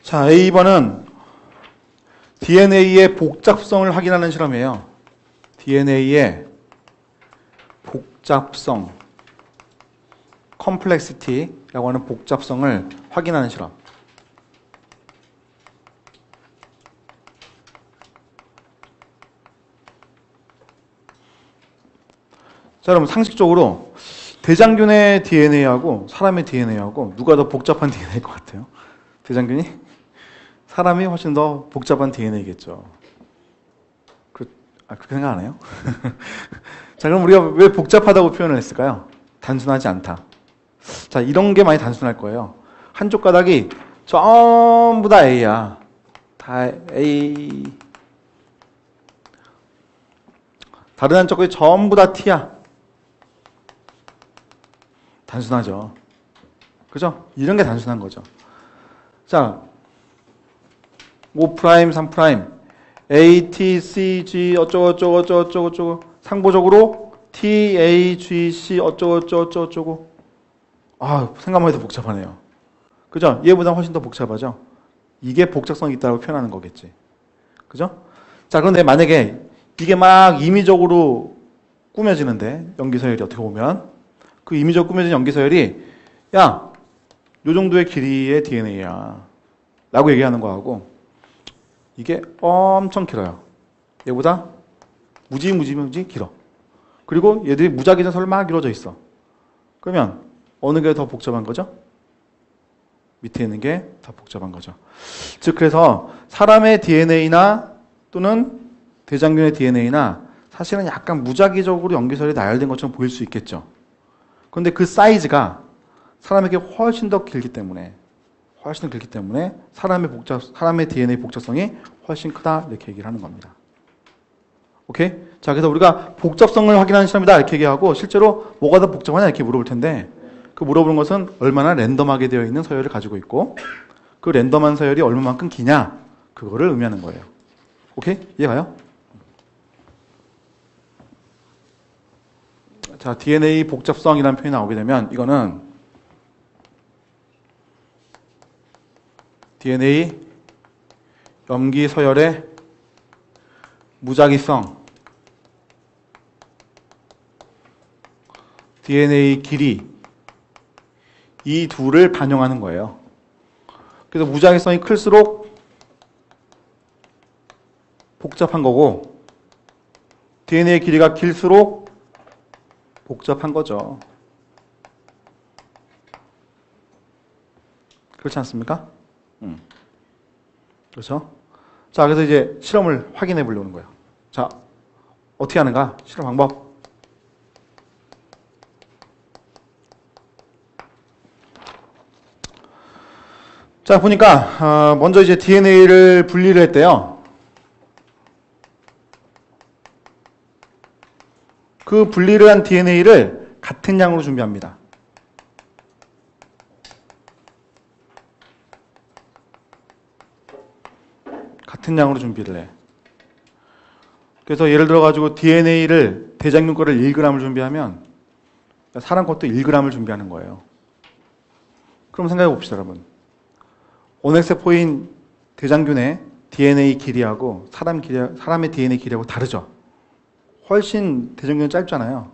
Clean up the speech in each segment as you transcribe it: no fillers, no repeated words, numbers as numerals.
자, A번은 DNA의 복잡성을 확인하는 실험이에요. DNA의 복잡성, complexity라고 하는 복잡성을 확인하는 실험. 자, 여러분 상식적으로 대장균의 DNA하고 사람의 DNA하고 누가 더 복잡한 DNA일 것 같아요? 대장균이? 사람이 훨씬 더 복잡한 DNA겠죠. 그렇게 생각 안 해요? 자, 그럼 우리가 왜 복잡하다고 표현을 했을까요? 단순하지 않다. 자, 이런 게 많이 단순할 거예요. 한쪽 가닥이 전부 다 A야. 다 A. 다른 한쪽이 전부 다 T야. 단순하죠. 그죠? 이런 게 단순한 거죠. 자, 5', 3', A, T, C, G 어쩌고 상보적으로 T, A, G, C 어쩌고 생각만 해도 복잡하네요. 그죠? 얘보다 훨씬 더 복잡하죠? 이게 복잡성이 있다고 표현하는 거겠지. 그죠? 자, 그런데 만약에 이게 막 임의적으로 꾸며지는데 염기서열이 어떻게 보면 그 임의적으로 꾸며진 염기서열이 야, 요 정도의 길이의 DNA야 라고 얘기하는 거하고 이게 엄청 길어요. 얘보다 무지 길어. 그리고 얘들이 무작위 전선을 막 이루어져 있어. 그러면 어느 게 더 복잡한 거죠? 밑에 있는 게 더 복잡한 거죠. 즉 그래서 사람의 DNA나 또는 대장균의 DNA나 사실은 약간 무작위적으로 염기설이 나열된 것처럼 보일 수 있겠죠. 그런데 그 사이즈가 사람에게 훨씬 더 길기 때문에 사람의 DNA 복잡성이 훨씬 크다 이렇게 얘기를 하는 겁니다. 오케이? 자, 그래서 우리가 복잡성을 확인하는 실험이다 이렇게 얘기하고 실제로 뭐가 더 복잡하냐 이렇게 물어볼 텐데 그 물어보는 것은 얼마나 랜덤하게 되어 있는 서열을 가지고 있고 그 랜덤한 서열이 얼마만큼 기냐 그거를 의미하는 거예요. 오케이? 이해가요? 자, DNA 복잡성이라는 표현이 나오게 되면 이거는 DNA 염기 서열의 무작위성, DNA 길이 이 둘을 반영하는 거예요. 그래서 무작위성이 클수록 복잡한 거고 DNA 길이가 길수록 복잡한 거죠. 그렇지 않습니까? 그렇죠? 자, 그래서 이제 실험을 확인해 보려는 거예요. 자, 어떻게 하는가? 실험 방법. 자, 보니까 먼저 이제 DNA를 분리를 했대요. 그 분리를 한 DNA를 같은 양으로 준비합니다. 같은 양으로 준비를 해. 그래서 예를 들어 가지고 DNA를 대장균 거를 1g을 준비하면 사람 것도 1g을 준비하는 거예요. 그럼 생각해 봅시다, 여러분. 온액세포인 대장균의 DNA 길이하고 사람의 DNA 길이하고 다르죠. 훨씬 대장균은 짧잖아요.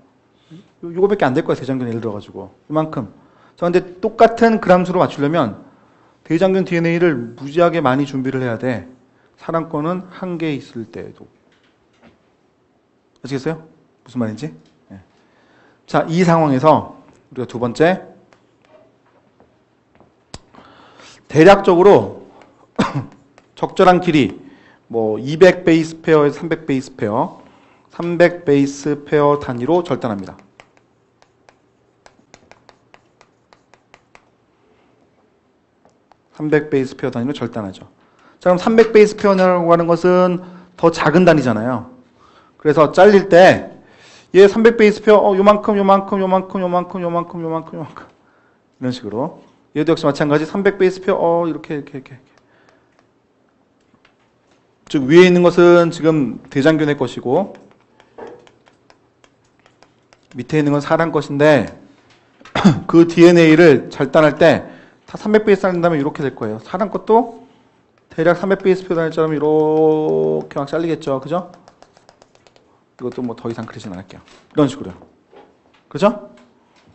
요거밖에 안 될 거야, 대장균 예를 들어 가지고. 이만큼. 자, 근데 똑같은 그람수로 맞추려면 대장균 DNA를 무지하게 많이 준비를 해야 돼. 사람 거는 한 개 있을 때에도. 아시겠어요? 무슨 말인지? 네. 자, 이 상황에서 우리가 두 번째 대략적으로 적절한 길이 뭐 200 베이스 페어에서 300 베이스 페어 300 베이스 페어 단위로 절단합니다. (300 베이스 페어 단위로 절단하죠. 자, 그럼 300 베이스 페어라고 하는 것은 더 작은 단위잖아요. 그래서 잘릴 때 얘 300 베이스 페어 요만큼 이런 식으로 얘도 역시 마찬가지 300 베이스 페어 이렇게 즉 위에 있는 것은 지금 대장균의 것이고 밑에 있는 건 사람 것인데 그 DNA를 절단할 때 다 300 베이스 한다면 이렇게 될 거예요. 사람 것도 대략 300베이스 표 단위처럼 이렇게 막 잘리겠죠. 그죠? 이것도 뭐 더 이상 그리진 않을게요. 이런 식으로요. 그죠?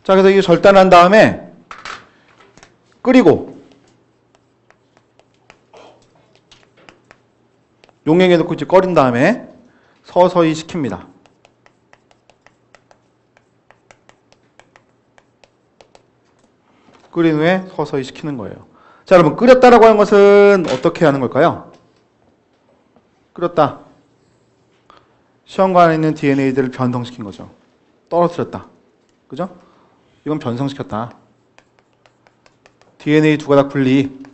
자, 그래서 이게 절단한 다음에 끓이고 용량에 넣고 이제 꺼린 다음에 서서히 식힙니다. 끓인 후에 서서히 식히는 거예요. 자, 여러분, 끓였다라고 하는 것은 어떻게 하는 걸까요? 끓였다. 시험관에 있는 DNA들을 변성시킨 거죠. 떨어뜨렸다. 그죠? 이건 변성시켰다. DNA 두 가닥 분리.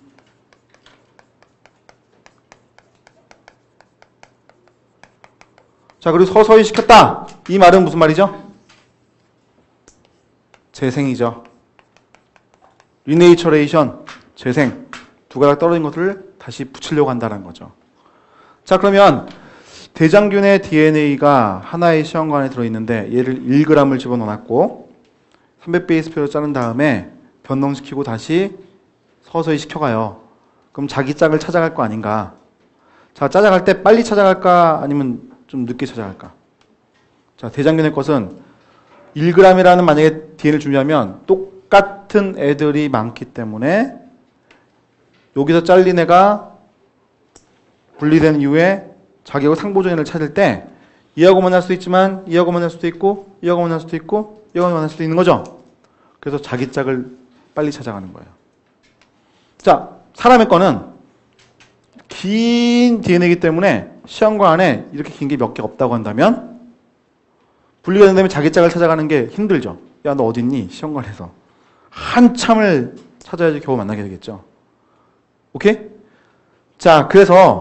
자, 그리고 서서히 식혔다. 이 말은 무슨 말이죠? 재생이죠. 리네이처레이션, 재생. 두 가닥 떨어진 것들을 다시 붙이려고 한다는 거죠. 자, 그러면 대장균의 DNA가 하나의 시험관에 들어있는데 얘를 1g을 집어넣어놨고 300베이스표로 자른 다음에 변동시키고 다시 서서히 식혀가요. 그럼 자기 짝을 찾아갈 거 아닌가? 자, 찾아갈 때 빨리 찾아갈까? 아니면 좀 늦게 찾아갈까? 자, 대장균의 것은 1g이라는 만약에 DNA를 준비하면 똑같은 애들이 많기 때문에 여기서 잘린 애가 분리된 이후에 자기하고 상보존인을 찾을 때 얘하고 만날 수도 있지만 얘하고 만날 수도 있고 얘하고 만날 수도 있고 얘하고 만날 수도 있는 거죠. 그래서 자기 짝을 빨리 찾아가는 거예요. 자, 사람의 거는 긴 DNA이기 때문에 시험관 안에 이렇게 긴 게 몇 개 없다고 한다면 분리가 된 다음에 자기 짝을 찾아가는 게 힘들죠. 야, 너 어딨니? 시험관에서. 한참을 찾아야지 겨우 만나게 되겠죠. 오케이? 자, 그래서